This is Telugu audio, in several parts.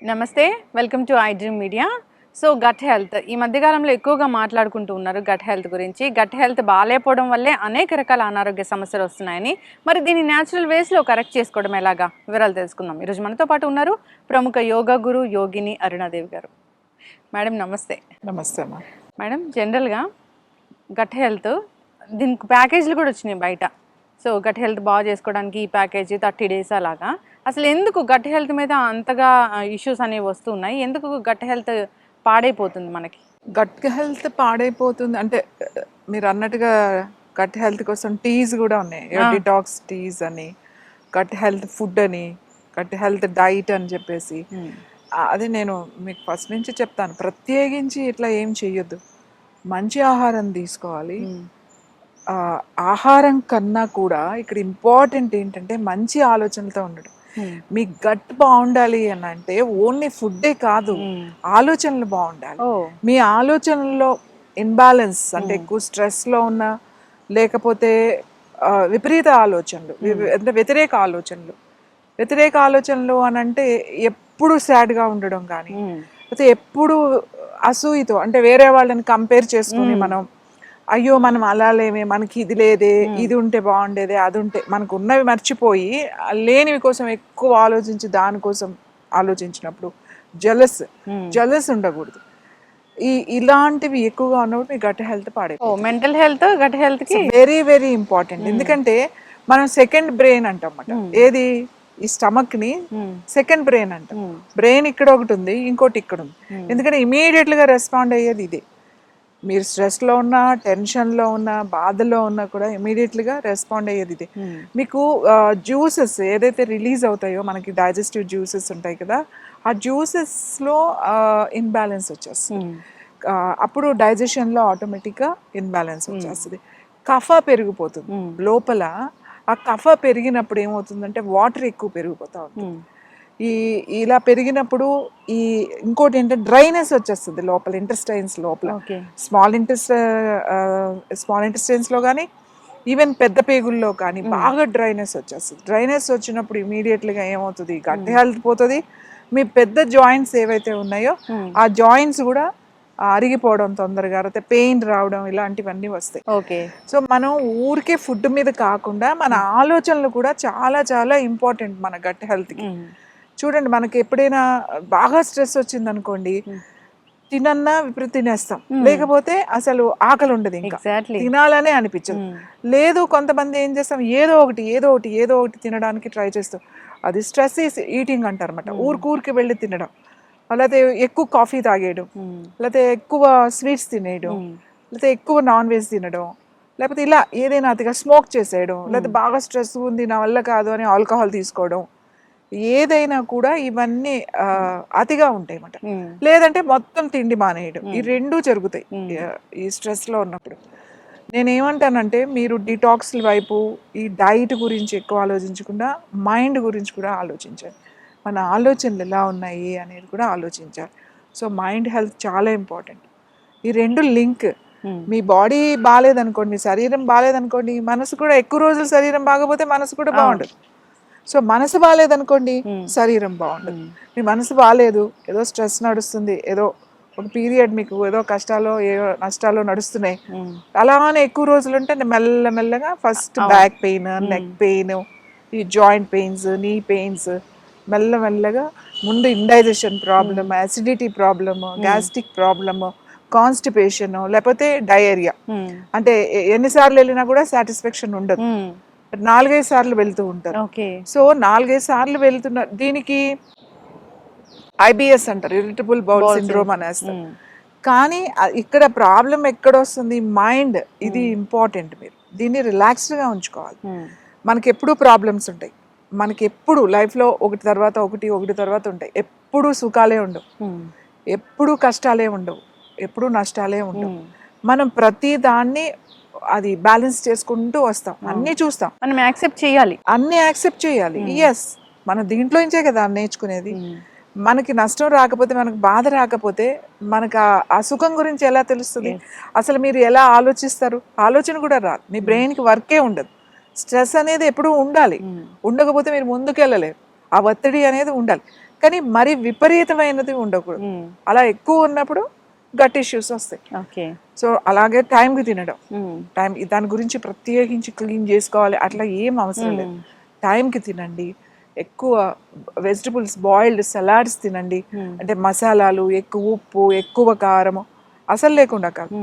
నమస్తే, welcome to I Dream Media. So gut health ఈ మధ్యకాలంలో ఎక్కువగా మాట్లాడుకుంటూ ఉన్నారు గట్ హెల్త్ గురించి. గట్ హెల్త్ బాగాలేకపోవడం వల్లే అనేక రకాల అనారోగ్య సమస్యలు వస్తున్నాయని, మరి దీన్ని న్యాచురల్ వేస్లో కరెక్ట్ చేసుకోవడం ఎలాగా వివరాలు తెలుసుకుందాం. ఈరోజు మనతో పాటు ఉన్నారు ప్రముఖ యోగా గురు యోగిని అరుణాదేవి గారు. మేడం నమస్తే. నమస్తే అమ్మా. మేడం, జనరల్గా గట్ హెల్త్ దీనికి ప్యాకేజీలు కూడా వచ్చినాయి బయట. సో గట్ హెల్త్ బాగా చేసుకోవడానికి ఈ ప్యాకేజీ 30 days అలాగా. అసలు ఎందుకు గట్ హెల్త్ మీద అంతగా ఇష్యూస్ అనేవి వస్తున్నాయి? ఎందుకు గట్ హెల్త్ పాడైపోతుంది మనకి? గట్ హెల్త్ పాడైపోతుంది అంటే మీరు అన్నట్టుగా గట్ హెల్త్ కోసం టీస్ కూడా ఉన్నాయి. డిటాక్స్ టీస్ అని, గట్ హెల్త్ ఫుడ్ అని, గట్ హెల్త్ డైట్ అని చెప్పేసి. అది నేను మీకు ఫస్ట్ నుంచి చెప్తాను, ప్రత్యేకించి ఇట్లా ఏం చెయ్యొద్దు. మంచి ఆహారం తీసుకోవాలి. ఆహారం కన్నా కూడా ఇక్కడ ఇంపార్టెంట్ ఏంటంటే మంచి ఆలోచనలతో ఉండడం. మీ గట్ బాగుండాలి అని అంటే ఓన్లీ ఫుడ్డే కాదు, ఆలోచనలు బాగుండాలి. మీ ఆలోచనల్లో ఇన్బ్యాలెన్స్ అంటే ఎక్కువ స్ట్రెస్లో ఉన్నా, లేకపోతే విపరీత ఆలోచనలు అంటే వ్యతిరేక ఆలోచనలు అని అంటే ఎప్పుడు సాడ్గా ఉండడం కానీ, లేకపోతే ఎప్పుడు అసూయతో అంటే వేరే వాళ్ళని కంపేర్ చేసుకుని మనం అయ్యో మనం అలా లేమే, మనకి ఇది లేదే, ఇది ఉంటే బాగుండేదే, అది ఉంటే, మనకు ఉన్నవి మర్చిపోయి లేనివి కోసం ఎక్కువ ఆలోచించి దానికోసం ఆలోచించినప్పుడు జలస్ ఉండకూడదు. ఇలాంటివి ఎక్కువగా ఉన్నప్పుడు మీ గట్ హెల్త్ పాడైపోతుంది. Mental health gut health very very important. ఎందుకంటే మనం సెకండ్ బ్రెయిన్ అంటాం. ఏది? ఈ స్టమక్ ని సెకండ్ బ్రెయిన్ అంటాం. బ్రెయిన్ ఇక్కడ ఒకటి ఉంది, ఇంకోటి ఇక్కడ ఉంది. ఎందుకంటే ఇమీడియట్ గా రెస్పాండ్ అయ్యేది ఇదే. మీరు స్ట్రెస్లో ఉన్నా, టెన్షన్లో ఉన్నా, బాధలో ఉన్నా కూడా ఇమీడియట్లీగా రెస్పాండ్ అయ్యేది ఇదే. మీకు జ్యూసెస్ ఏదైతే రిలీజ్ అవుతాయో, మనకి డైజెస్టివ్ జ్యూసెస్ ఉంటాయి కదా, ఆ జ్యూసెస్లో ఇన్బ్యాలెన్స్ వచ్చేస్తుంది. అప్పుడు డైజెషన్లో ఆటోమేటిక్గా ఇన్బ్యాలెన్స్ వచ్చేస్తుంది. కఫ పెరిగిపోతుంది లోపల. ఆ కఫ పెరిగినప్పుడు ఏమవుతుందంటే వాటర్ ఎక్కువ పెరిగిపోతూ ఉంటుంది. ఇలా పెరిగినప్పుడు ఇంకోటి ఏంటంటే డ్రైనెస్ వచ్చేస్తుంది లోపల, ఇంటెస్టైన్స్ లోపల. స్మాల్ ఇంటెస్టైన్స్లో కానీ, ఈవెన్ పెద్ద పేగుల్లో కానీ బాగా డ్రైనెస్ వచ్చేస్తుంది. డ్రైనెస్ వచ్చినప్పుడు ఇమీడియట్లీగా ఏమవుతుంది, గట్ హెల్త్ పోతుంది. మీ పెద్ద జాయింట్స్ ఏవైతే ఉన్నాయో ఆ జాయింట్స్ కూడా అరిగిపోవడం తొందరగా, అయితే పెయిన్ రావడం, ఇలాంటివన్నీ వస్తాయి. సో మనం ఊరికే ఫుడ్ మీద కాకుండా మన ఆలోచనలు కూడా చాలా చాలా ఇంపార్టెంట్ మన గట్ హెల్త్కి. చూడండి, మనకి ఎప్పుడైనా బాగా స్ట్రెస్ వచ్చింది అనుకోండి, తినన్నా విపరీత తినేస్తాం, లేకపోతే అసలు ఆకలి ఉండదు, ఇంకా తినాలనే అనిపించదు. లేదు, కొంతమంది ఏం చేస్తాం, ఏదో ఒకటి తినడానికి ట్రై చేస్తాం. అది స్ట్రెస్ ఈటింగ్ అంటారు అనమాట. ఊరికి వెళ్ళి తినడం, లేకపోతే ఎక్కువ కాఫీ తాగేయడం, లేకపోతే ఎక్కువ స్వీట్స్ తినేయడం, లేకపోతే ఎక్కువ నాన్ వెజ్ తినడం, లేకపోతే ఇలా ఏదైనా అతిగా స్మోక్ చేసేయడం, లేకపోతే బాగా స్ట్రెస్ ఉంది నా వల్ల కాదు అని ఆల్కహాల్ తీసుకోవడం, ఏదైనా కూడా ఇవన్నీ అతిగా ఉంటాయి అన్నమాట. లేదంటే మొత్తం తిండి మానేయడం, ఈ రెండూ జరుగుతాయి ఈ స్ట్రెస్లో ఉన్నప్పుడు. నేనేమంటానంటే మీరు డిటాక్స్ వైపు, ఈ డైట్ గురించి ఎక్కువ ఆలోచించకుండా మైండ్ గురించి కూడా ఆలోచించాలి. మన ఆలోచనలు ఎలా ఉన్నాయి అనేది కూడా ఆలోచించాలి. సో మైండ్ హెల్త్ చాలా ఇంపార్టెంట్. ఈ రెండు లింక్. మీ బాడీ బాగాలేదనుకోండి, మీ శరీరం బాగాలేదనుకోండి, మనసు కూడా ఎక్కువ రోజులు శరీరం బాగపోతే మనసు కూడా బాగుండదు. సో మనసు బాగాలేదనుకోండి, శరీరం బాగుండదు. మీ మనసు బాగాలేదు, ఏదో స్ట్రెస్ నడుస్తుంది, ఏదో ఒక పీరియడ్ మీకు ఏదో కష్టాలు ఏదో నష్టాలు నడుస్తున్నాయి, అలానే ఎక్కువ రోజులు ఉంటే మెల్లమెల్లగా first back pain, neck pain, ఈ జాయింట్ పెయిన్స్, నీ పెయిన్స్, మెల్లమెల్లగా ముందు indigestion problem, acidity problem, gastric problem, constipation, లేకపోతే డయేరియా. అంటే ఎన్నిసార్లు వెళ్ళినా కూడా సాటిస్ఫాక్షన్ ఉండదు. 4-5 సార్లు వెళ్తూ ఉంటారు. సో 4-5 సార్లు వెళ్తున్న దీనికి IBS అంటారు, ఇరిటబుల్ బౌల్ సిండ్రోమ్ అనేస్తారు. కానీ ఇక్కడ ప్రాబ్లం ఎక్కడ వస్తుంది, మైండ్. ఇది ఇంపార్టెంట్. మీరు దీన్ని రిలాక్స్డ్గా ఉంచుకోవాలి. మనకి ఎప్పుడు ప్రాబ్లమ్స్ ఉంటాయి, మనకి ఎప్పుడు లైఫ్లో ఒకటి తర్వాత ఉంటాయి. ఎప్పుడు సుఖాలే ఉండవు, ఎప్పుడు కష్టాలే ఉండవు, ఎప్పుడు నష్టాలే ఉండవు. మనం ప్రతి దాన్ని అది బ్యాలెన్స్ చేసుకుంటూ వస్తాం, అన్నీ చూస్తాం, మనం యాక్సెప్ట్ చేయాలి, అన్నీ యాక్సెప్ట్ చేయాలి. ఎస్, మనం దీంట్లోంచే కదా నేర్చుకునేది. మనకి నష్టం రాకపోతే, మనకు బాధ రాకపోతే మనకు ఆ సుఖం గురించి ఎలా తెలుస్తుంది? అసలు మీరు ఎలా ఆలోచిస్తారు? ఆలోచన కూడా రాదు, మీ బ్రెయిన్కి వర్కే ఉండదు. స్ట్రెస్ అనేది ఎప్పుడూ ఉండాలి, ఉండకపోతే మీరు ముందుకు వెళ్ళలేరు. ఆ ఒత్తిడి అనేది ఉండాలి. కానీ మరి విపరీతమైనది ఉండకూడదు. అలా ఎక్కువ ఉన్నప్పుడు గట్ ఇష్యూస్ వస్తాయి. ఓకే. సో అలాగే టైంకి తినడం, టైం దాని గురించి ప్రత్యేకించి క్లీన్ చేసుకోవాలి అట్లా ఏం అవసరం లేదు. టైంకి తినండి, ఎక్కువ వెజిటబుల్స్, బాయిల్డ్ సలాడ్స్ తినండి. అంటే మసాలాలు, ఎక్కువ ఉప్పు, ఎక్కువ కారము అసలు లేకుండా కాదు,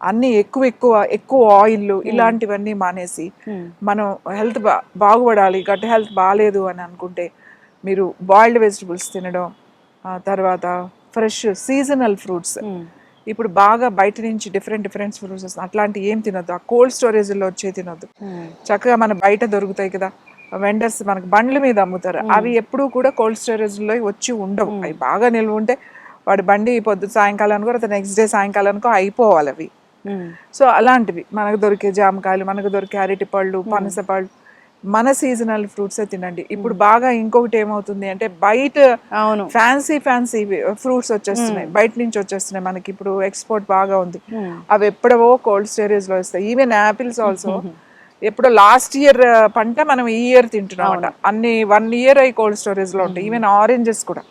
అన్ని ఎక్కువ ఆయిల్ ఇలాంటివన్నీ మానేసి మనం హెల్త్ బాగుపడాలి, గట్ హెల్త్ బాగాలేదు అని అనుకుంటే మీరు బాయిల్డ్ వెజిటబుల్స్ తినడం, తర్వాత ఫ్రెష్ సీజనల్ ఫ్రూట్స్. ఇప్పుడు బాగా బయట నుంచి డిఫరెంట్ ఫ్రూట్స్ వస్తాయి, అట్లాంటి ఏం తినొద్దు. ఆ కోల్డ్ స్టోరేజ్లో వచ్చే తినొద్దు. చక్కగా మన బయట దొరుకుతాయి కదా వెండర్స్, మనకు బండ్ల మీద అమ్ముతారు, అవి ఎప్పుడూ కూడా కోల్డ్ స్టోరేజ్లో వచ్చి ఉండవు. అవి బాగా నిల్వ ఉంటే వాడి బండి పొద్దు సాయంకాలానికో లేదా నెక్స్ట్ డే సాయంకాలానికో అయిపోవాలి అవి. సో అలాంటివి మనకు దొరికే జామకాయలు, మనకు దొరికే అరటి పళ్ళు, పనస పళ్ళు, మన సీజనల్ ఫ్రూట్స్ తినండి. ఇప్పుడు బాగా ఇంకొకటి ఏమవుతుంది అంటే బయట ఫ్యాన్సీ ఫ్రూట్స్ వచ్చేస్తున్నాయి, బయట నుంచి వచ్చేస్తున్నాయి. మనకి ఇప్పుడు ఎక్స్పోర్ట్ బాగా ఉంది, అవి ఎప్పుడవో కోల్డ్ స్టోరేజ్ లో వస్తాయి. ఈవెన్ యాపిల్స్ ఆల్సో ఎప్పుడో లాస్ట్ ఇయర్ పంట మనం ఈ ఇయర్ తింటున్నాం, అన్ని 1 year అయి కోల్డ్ స్టోరేజ్ లో ఉంటాయి. ఈవెన్ ఆరెంజెస్ కూడా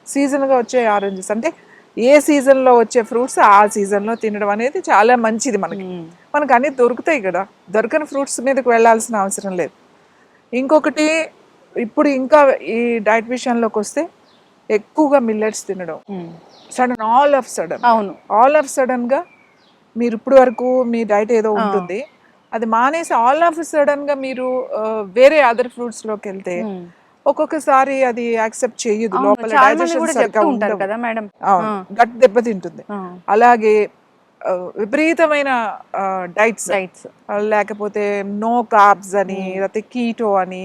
సీజన్ గా వచ్చే ఆరెంజెస్, అంటే ఏ సీజన్ లో వచ్చే ఫ్రూట్స్ ఆ సీజన్ లో తినడం అనేది చాలా మంచిది. మనకు అన్ని దొరుకుతాయి కదా, దొరకని ఫ్రూట్స్ మీదకి వెళ్ళాల్సిన అవసరం లేదు. ఇంకొకటి ఇప్పుడు ఇంకా ఈ డైట్ విషయంలోకి వస్తే ఎక్కువగా మిల్లెట్స్ తినడం, ఆల్ ఆఫ్ సడన్ గా మీరు ఇప్పుడు వరకు మీ డైట్ ఏదో ఉంటుంది, అది మానేసి ఆల్ ఆఫ్ సడన్ గా మీరు వేరే అదర్ ఫ్రూట్స్ లోకి వెళ్తే ఒక్కొక్కసారి అది యాక్సెప్ట్ చేయదు, లోపల డైజెషన్ సరిగ్గా ఉండదు, గట్ దెబ్బతింటుంది. అలాగే విపరీతమైన డైట్స్, లేకపోతే నో కార్బ్స్ అని, లేకపోతే కీటో అని,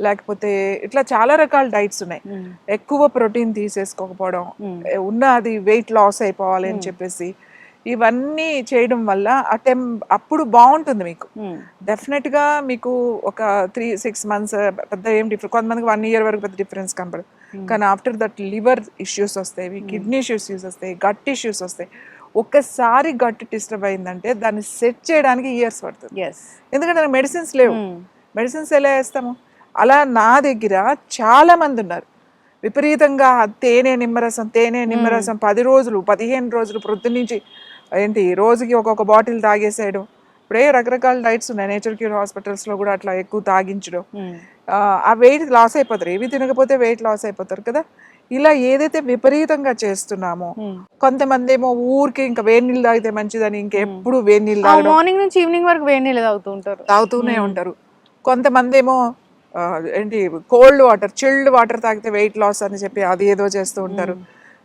లేకపోతే ఇట్లా చాలా రకాల డైట్స్ ఉన్నాయి. ఎక్కువ ప్రోటీన్ తీసేసుకోకపోవడం, ఉన్నది వెయిట్ లాస్ అయిపోవాలి అని చెప్పేసి ఇవన్నీ చేయడం వల్ల అప్పుడు బాగుంటుంది మీకు. డెఫినెట్ గా మీకు ఒక 3-6 months పెద్ద ఏం డిఫరెన్స్, కొంతమందికి 1 year వరకు పెద్ద డిఫరెన్స్ కనపడదు. కానీ ఆఫ్టర్ దట్ లివర్ ఇష్యూస్ వస్తాయి, కిడ్నీ ఇష్యూస్ వస్తాయి, గట్ ఇష్యూస్ వస్తాయి. ఒక్కసారి గట్ డిస్టర్బ్ అయిందంటే దాన్ని సెట్ చేయడానికి ఇయర్స్ పడుతుంది. ఎందుకంటే మెడిసిన్స్ లేవు, మెడిసిన్స్ ఎలా వేస్తాము. అలా నా దగ్గర చాలా మంది ఉన్నారు, విపరీతంగా తేనె నిమ్మరసం 10 రోజులు 15 రోజులు ప్రొద్దునుంచి ఏంటి రోజుకి ఒక్కొక్క బాటిల్ తాగేసేయడం. ఇప్పుడే రకరకాల డైట్స్ ఉన్నాయి, నేచర్ క్యూర్ హాస్పిటల్స్లో కూడా అట్లా ఎక్కువ తాగించడం. ఆ వెయిట్ లాస్ అయిపోతారు, ఏవి తినకపోతే వెయిట్ లాస్ అయిపోతారు కదా. ఇలా ఏదైతే విపరీతంగా చేస్తున్నామో, కొంతమంది ఏమో ఊరికి ఇంకా వేడి నీళ్ళు తాగితే మంచిదని ఇంకెప్పుడు వేడి నీళ్ళు తాగడం, మార్నింగ్ నుంచి ఈవినింగ్ వరకు వేడి నీళ్ళు తాగుతూనే ఉంటారు. కొంతమంది ఏమో ఏంటి కోల్డ్ వాటర్, చిల్డ్ వాటర్ తాగితే వెయిట్ లాస్ అని చెప్పి అది ఏదో చేస్తూ ఉంటారు.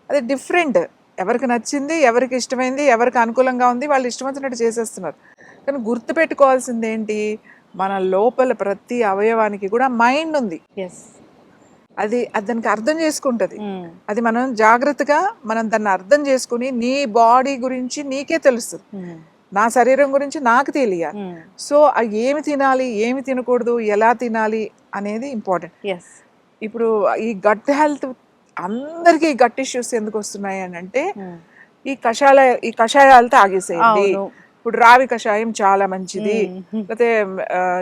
అది డిఫరెంట్, ఎవరికి నచ్చింది, ఎవరికి ఇష్టమైంది, ఎవరికి అనుకూలంగా ఉంది వాళ్ళు ఇష్టం వచ్చినట్టు చేసేస్తున్నారు. కానీ గుర్తుపెట్టుకోవాల్సింది ఏంటి, మన లోపల ప్రతి అవయవానికి కూడా మైండ్ ఉంది, అది దానికి అర్థం చేసుకుంటుంది. అది మనం జాగ్రత్తగా దాన్ని అర్థం చేసుకుని నీ బాడీ గురించి నీకే తెలుస్తుంది, నా శరీరం గురించి నాకు తెలియాలి. సో ఏమి తినాలి, ఏమి తినకూడదు, ఎలా తినాలి అనేది ఇంపార్టెంట్. ఇప్పుడు ఈ గట్ హెల్త్ అందరికీ గట్ ఇష్యూస్ ఎందుకు వస్తున్నాయి అని అంటే ఈ కషాయాలతో ఆగేసేయండి. ఇప్పుడు రావి కషాయం చాలా మంచిది, లేకపోతే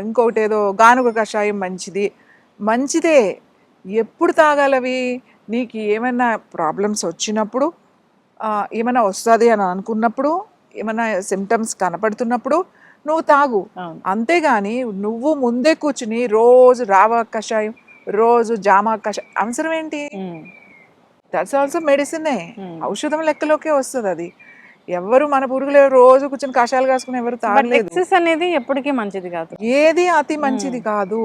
ఇంకొకటి ఏదో గానుగ కషాయం మంచిదే. ఎప్పుడు తాగాలవి, నీకు ఏమైనా ప్రాబ్లమ్స్ వచ్చినప్పుడు, ఏమైనా వస్తుంది అని అనుకున్నప్పుడు, ఏమైనా సిమ్టమ్స్ కనపడుతున్నప్పుడు నువ్వు తాగు. అంతేగాని నువ్వు ముందే కూర్చుని రోజు రావ కషాయం, రోజు జామా కషాయం అవసరం ఏంటి? దట్స్ ఆల్సో మెడిసినే, ఔషధం లెక్కలోకే వస్తుంది అది. ఎవరు మన పురుగులు రోజు కూర్చొని కషాయాలు కాసుకుని ఎవరు తాగలేదు. అనేది ఎప్పటికీ మంచిది కాదు, ఏది అతి మంచిది కాదు.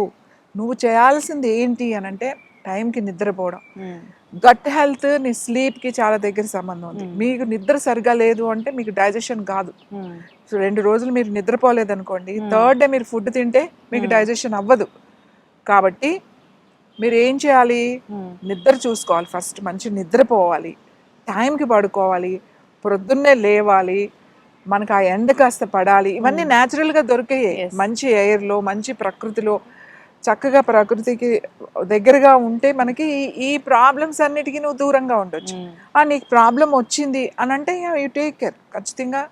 నువ్వు చేయాల్సింది ఏంటి అని అంటే టైంకి నిద్రపోవడం. గట్ హెల్త్ నీ స్లీప్కి చాలా దగ్గర సంబంధం ఉంది. మీకు నిద్ర సరిగా లేదు అంటే మీకు డైజెషన్ కాదు. సో 2 రోజులు మీరు నిద్రపోలేదు అనుకోండి, 3rd డే మీరు ఫుడ్ తింటే మీకు డైజెషన్ అవ్వదు. కాబట్టి మీరు ఏం చేయాలి, నిద్ర చూసుకోవాలి. ఫస్ట్ మంచి నిద్రపోవాలి, టైంకి పడుకోవాలి, ప్రొద్దున్నే లేవాలి, మనకు ఆ ఎండ కాస్త పడాలి. ఇవన్నీ న్యాచురల్గా దొరికాయి, మంచి ఎయిర్లో, మంచి ప్రకృతిలో, చక్కగా ప్రకృతికి దగ్గరగా ఉంటే మనకి ఈ ప్రాబ్లమ్స్ అన్నిటికీ నువ్వు దూరంగా ఉండొచ్చు. నీకు ప్రాబ్లం వచ్చింది అని అంటే యూ టేక్ కేర్, ఖచ్చితంగా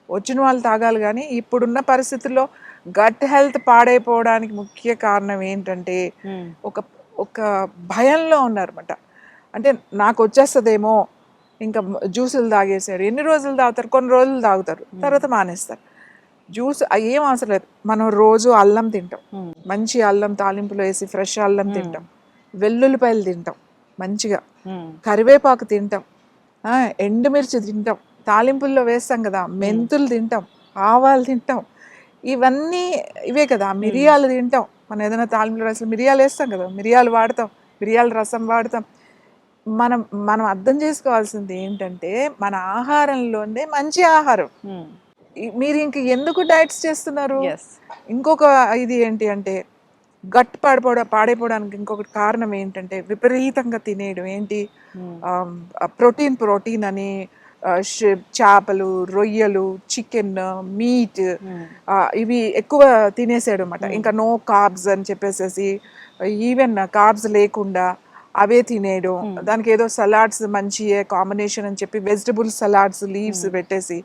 వచ్చిన వాళ్ళు తాగాలి. కానీ ఇప్పుడున్న పరిస్థితుల్లో గట్ హెల్త్ పాడైపోవడానికి ముఖ్య కారణం ఏంటంటే ఒక భయంలో ఉన్నారన్నమాట. అంటే నాకు వచ్చేస్తుందేమో ఇంకా జ్యూసులు తాగేసారు. ఎన్ని రోజులు తాగుతారు? కొన్ని రోజులు తాగుతారు, తర్వాత మానేస్తారు. జ్యూస్ ఏం అవసరం లేదు. మనం రోజు అల్లం తింటాం, మంచి అల్లం తాలింపులో వేసి ఫ్రెష్ అల్లం తింటాం, వెల్లుల్లిపాయలు తింటాం మంచిగా, కరివేపాకు తింటాం, ఎండుమిర్చి తింటాం, తాలింపుల్లో వేస్తాం కదా, మెంతులు తింటాం, ఆవాలు తింటాం, ఇవన్నీ ఇవే కదా. మిరియాలు తింటాం, మనం ఏదైనా తాలింపులో రసం మిరియాలు వేస్తాం కదా, మిరియాలు వాడతాం, మిరియాల రసం వాడతాం. మనం మనం అర్థం చేసుకోవాల్సింది ఏంటంటే మన ఆహారంలోనే మంచి ఆహారం. మీరు ఇంక ఎందుకు డైట్స్ చేస్తున్నారు? ఎస్. ఇంకొక ఇది ఏంటి అంటే గట్ పాడైపోవడానికి ఇంకొకటి కారణం ఏంటంటే విపరీతంగా తినేయడం. ఏంటి? ప్రోటీన్ అని చేపలు, రొయ్యలు, చికెన్, మీట్, ఇవి ఎక్కువ తినేసాడు అనమాట. ఇంకా నో కార్బ్స్ అని చెప్పేసేసి, ఈవెన్ కార్బ్స్ లేకుండా అవే తినేయడం. దానికి ఏదో సలాడ్స్ మంచి కాంబినేషన్ అని చెప్పి వెజిటబుల్ సలాడ్స్ లీవ్స్ పెట్టేసి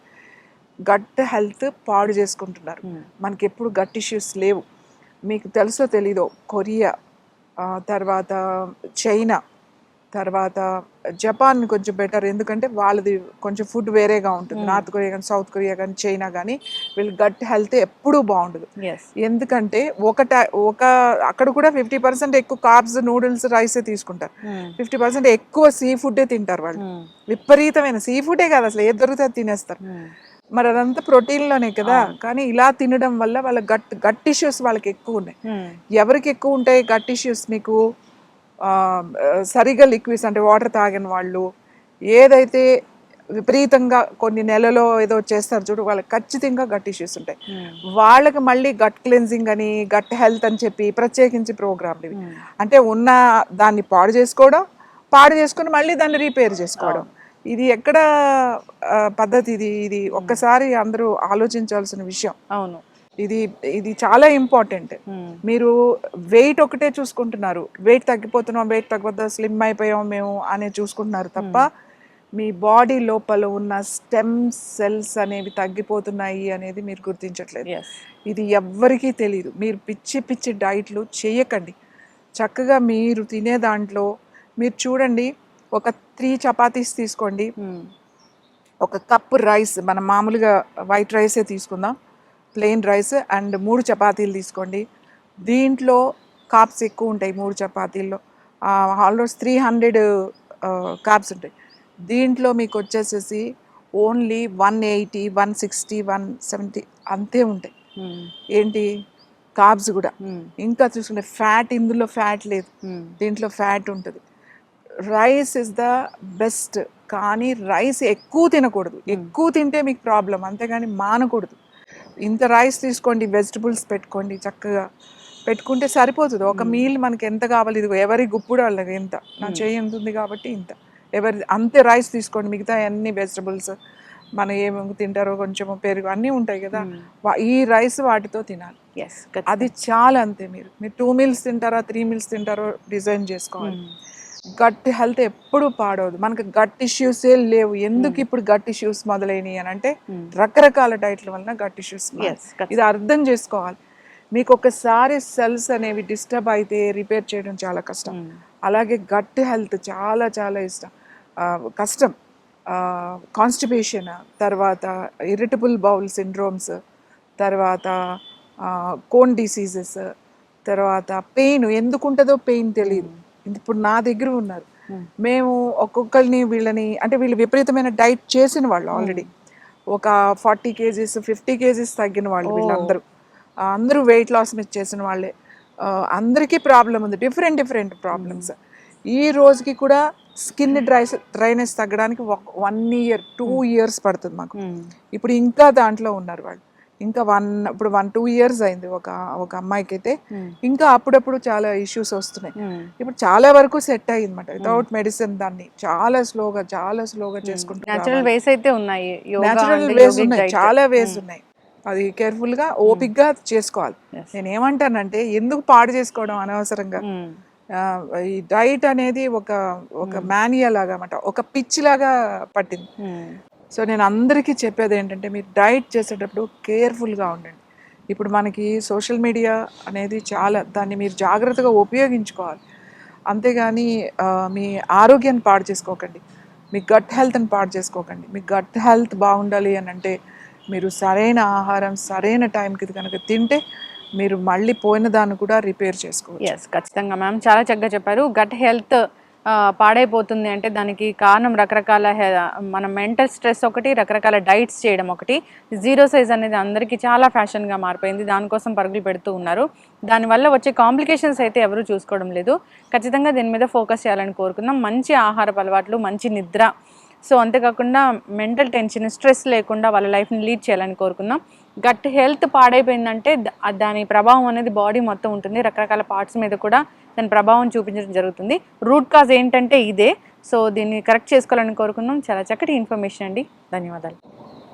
గట్ హెల్త్ పాడు చేసుకుంటున్నారు. మనకి ఎప్పుడు గట్ ఇష్యూస్ లేవు. మీకు తెలుసో తెలీదో, కొరియా, తర్వాత చైనా, తర్వాత జపాన్ కొంచెం బెటర్. ఎందుకంటే వాళ్ళది కొంచెం ఫుడ్ వేరేగా ఉంటుంది. నార్త్ కొరియా కానీ, సౌత్ కొరియా కానీ, చైనా కానీ వీళ్ళు గట్ హెల్త్ ఎప్పుడూ బాగుండదు. ఎందుకంటే ఒక అక్కడ కూడా 50% ఎక్కువ కార్బ్స్, నూడిల్స్, రైసే తీసుకుంటారు. 50% ఎక్కువ సీ ఫుడ్డే తింటారు వాళ్ళు. విపరీతమైన సీ ఫుడే కాదు, అసలు ఏది దొరికితే అది తినేస్తారు. మరి అదంతా ప్రోటీన్లోనే కదా. కానీ ఇలా తినడం వల్ల వాళ్ళ గట్ ఇష్యూస్ వాళ్ళకి ఎక్కువ ఉన్నాయి. ఎవరికి ఎక్కువ ఉంటాయి గట్ ఇష్యూస్? మీకు సరిగా లిక్విడ్స్ అంటే వాటర్ తాగిన వాళ్ళు, ఏదైతే విపరీతంగా కొన్ని నెలలో ఏదో చేస్తారు చూడు, వాళ్ళకి ఖచ్చితంగా గట్ ఇష్యూస్ ఉంటాయి. వాళ్ళకి మళ్ళీ గట్ క్లెన్జింగ్ అని, గట్ హెల్త్ అని చెప్పి ప్రత్యేకించి ప్రోగ్రాంలు ఇవి. అంటే ఉన్న దాన్ని పాడు చేసుకొని మళ్ళీ దాన్ని రిపేర్ చేసుకోవడం. ఇది ఎక్కడ పద్ధతి? ఇది ఒక్కసారి అందరూ ఆలోచించాల్సిన విషయం. అవును, ఇది చాలా ఇంపార్టెంట్. మీరు వెయిట్ ఒకటే చూసుకుంటున్నారు, వెయిట్ తగ్గిపోతా స్లిమ్ అయిపోయాం మేము అనే చూసుకుంటున్నారు తప్ప మీ బాడీ లోపల ఉన్న స్టెమ్ సెల్స్ అనేవి తగ్గిపోతున్నాయి అనేది మీరు గుర్తించట్లేదు. ఇది ఎవ్వరికీ తెలియదు. మీరు పిచ్చి డైట్లు చేయకండి. చక్కగా మీరు తినే దాంట్లో మీరు చూడండి, ఒక 3 చపాతీస్ తీసుకోండి, ఒక కప్పు రైస్, మనం మామూలుగా వైట్ రైసే తీసుకుందాం, ప్లెయిన్ రైస్, అండ్ 3 చపాతీలు తీసుకోండి. దీంట్లో కార్బ్స్ ఎక్కువ ఉంటాయి 3 చపాతీల్లో, ఆల్మోస్ట్ 300 కార్బ్స్ ఉంటాయి. దీంట్లో మీకు వచ్చేసేసి ఓన్లీ 180, 160, 170 అంతే ఉంటాయి. ఏంటి? కార్బ్స్ కూడా. ఇంకా చూసుకుంటే ఫ్యాట్, ఇందులో ఫ్యాట్ లేదు, దీంట్లో ఫ్యాట్ ఉంటుంది. రైస్ ఇస్ ద బెస్ట్, కానీ రైస్ ఎక్కువ తినకూడదు. ఎక్కువ తింటే మీకు ప్రాబ్లం, అంతేగాని మానకూడదు. ఇంత రైస్ తీసుకోండి, వెజిటబుల్స్ పెట్టుకోండి, చక్కగా పెట్టుకుంటే సరిపోతుంది. ఒక మీల్ మనకి ఎంత కావాలి, ఇది ఎవరి గుప్పుడు వాళ్ళకి ఎంత, నా చేయి ఎంత ఉంది కాబట్టి ఇంత, అంతే రైస్ తీసుకోండి. మిగతా అన్ని వెజిటబుల్స్ మనం ఏమేమి తింటారో, కొంచెం పెరుగు అన్నీ ఉంటాయి కదా, ఈ రైస్ వాటితో తినాలి. అది చాలా, అంతే. మీరు 2 మీల్స్ తింటారా, 3 మీల్స్ తింటారో డిజైన్ చేసుకోవాలి. గట్ హెల్త్ ఎప్పుడు పాడవదు. మనకు గట్ ఇష్యూసే లేవు. ఎందుకు ఇప్పుడు గట్ ఇష్యూస్ మొదలైనవి అని అంటే రకరకాల డైట్ల వలన గట్ ఇష్యూస్. ఇది అర్థం చేసుకోవాలి. మీకు ఒకసారి సెల్స్ అనేవి డిస్టర్బ్ అయితే రిపేర్ చేయడం చాలా కష్టం. అలాగే గట్ హెల్త్ చాలా చాలా కష్టం. కాన్స్టిపేషన్, తర్వాత ఇరిటబుల్ బౌల్ సిండ్రోమ్స్, తర్వాత కోన్ డిసీజెస్, తర్వాత పెయిన్. ఎందుకు ఉంటుందో పెయిన్ తెలియదు. ఇప్పుడు నా దగ్గర ఉన్నారు, మేము ఒక్కొక్కరిని వీళ్ళని, అంటే వీళ్ళు విపరీతమైన డైట్ చేసిన వాళ్ళు, ఆల్రెడీ ఒక 40 kgs 50 kgs తగ్గిన వాళ్ళు. వీళ్ళందరూ అందరూ వెయిట్ లాస్ మీద చేసిన వాళ్ళే. అందరికీ ప్రాబ్లం ఉంది, డిఫరెంట్ ప్రాబ్లమ్స్. ఈ రోజుకి కూడా స్కిన్ డ్రైనెస్ తగ్గడానికి 1 year 2 years పడుతుంది మాకు. ఇప్పుడు ఇంకా దాంట్లో ఉన్నారు వాళ్ళు. ఇంకా ఇప్పుడు 1-2 years అయింది ఒక అమ్మాయికి అయితే. ఇంకా అప్పుడప్పుడు చాలా ఇష్యూస్ వస్తున్నాయి. ఇప్పుడు చాలా వరకు సెట్ అయ్యింది అనమాట, వితౌట్ మెడిసిన్. దాన్ని చాలా స్లోగా చేసుకుంటున్నారు. న్యాచురల్ వేస్ అయితే ఉన్నాయి, న్యాచురల్ వేస్ ఉన్నాయి, చాలా వేస్ ఉన్నాయి. అది కేర్ఫుల్గా ఓపిక్గా చేసుకోవాలి. నేను ఏమంటానంటే, ఎందుకు పాడు చేసుకోవడం అనవసరంగా? ఈ డైట్ అనేది ఒక మానియా లాగా అన్నమాట, ఒక పిచ్చి లాగా పట్టింది. సో నేను అందరికీ చెప్పేది ఏంటంటే, మీరు డైట్ చేసేటప్పుడు కేర్ఫుల్గా ఉండండి. ఇప్పుడు మనకి సోషల్ మీడియా అనేది చాలా, దాన్ని మీరు జాగ్రత్తగా ఉపయోగించుకోవాలి. అంతేగాని మీ ఆరోగ్యాన్ని పాడు చేసుకోకండి, మీ గట్ హెల్త్ని పాడు చేసుకోకండి. మీ గట్ హెల్త్ బాగుండాలి అని అంటే మీరు సరైన ఆహారం సరైన టైంకి కనుక తింటే మీరు మళ్ళీ పోయిన దాన్ని కూడా రిపేర్ చేసుకోవచ్చు. ఎస్, ఖచ్చితంగా మ్యామ్, చాలా చక్కగా చెప్పారు. గట్ హెల్త్ పాడైపోతుంది అంటే దానికి కారణం రకరకాల మన మెంటల్ స్ట్రెస్ ఒకటి, రకరకాల డైట్స్ చేయడం ఒకటి. జీరో సైజ్ అనేది అందరికీ చాలా ఫ్యాషన్గా మారిపోయింది, దానికోసం పరుగులు పెడుతూ ఉన్నారు. దానివల్ల వచ్చే కాంప్లికేషన్స్ అయితే ఎవరు చూసుకోవడం లేదు. ఖచ్చితంగా దీని మీద ఫోకస్ చేయాలని కోరుకుందాం. మంచి ఆహారపు అలవాట్లు, మంచి నిద్ర, సో అంతేకాకుండా మెంటల్ టెన్షన్, స్ట్రెస్ లేకుండా వాళ్ళ లైఫ్ని లీడ్ చేయాలని కోరుకుందాం. గట్ హెల్త్ పాడైపోయిందంటే దాని ప్రభావం అనేది బాడీ మొత్తం ఉంటుంది, రకరకాల పార్ట్స్ మీద కూడా దాని ప్రభావం చూపించడం జరుగుతుంది. రూట్ కాజ్ ఏంటంటే ఇదే. సో దీన్ని కరెక్ట్ చేసుకోవాలని కోరుకుందాం. చాలా చక్కటి ఇన్ఫర్మేషన్ అండి, ధన్యవాదాలు.